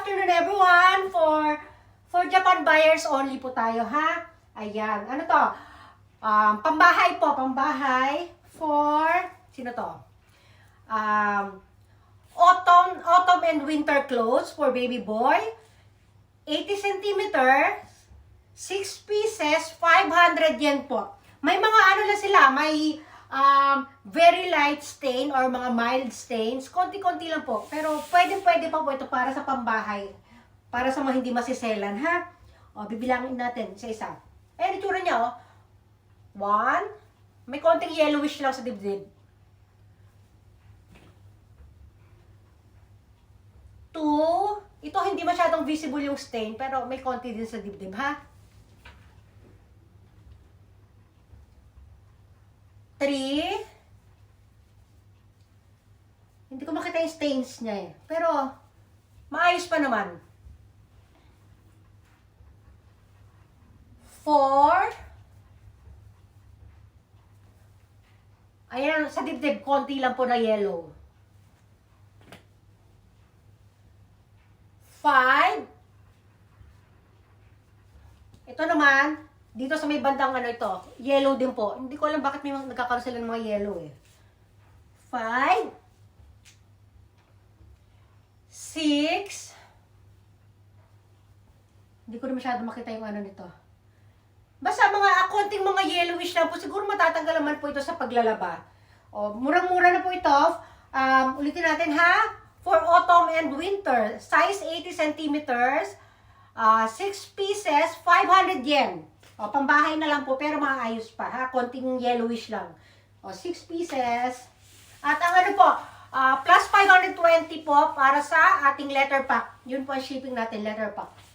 afternoon everyone. For Japan buyers only po tayo, ha? Ayan. Ano to? Pambahay po. Pambahay for... Sino to? Autumn and winter clothes for baby boy. 80 centimeters. 6 pieces. 500 yen po. May mga ano lang sila. May very light stain or mga mild stains. Konti-konti lang po. Pero pwede pa po ito para sa pambahay. Para sa mga hindi masiselan, ha? O, bibilangin natin sa isa. Ayan, itsura niya, o. 1. May konting yellowish lang sa dibdib. 2. Ito, hindi masyadong visible yung stain, pero may konti din sa dibdib, ha? 3. Hindi ko makita yung stains niya eh. Pero, maayos pa naman. 4. Ayan, sa dibdib, konti lang po na yellow. 5. Ito naman, dito sa may bandang ano ito, yellow din po. Hindi ko alam bakit may nagkakaroon sila ng mga yellow eh. 5. 6. Hindi ko na masyado makita yung ano nito. Basta mga konting mga yellowish lang po. Siguro matatanggal naman po ito sa paglalaba. O, murang-mura na po ito. Ulitin natin ha. For autumn and winter. Size 80 centimeters. 6 pieces, 500 yen. O, pambahay na lang po. Pero maayos pa ha. Konting yellowish lang. O, 6 pieces. At ang ano po, plus 520 po para sa ating letter pack. Yun po ang shipping natin, letter pack.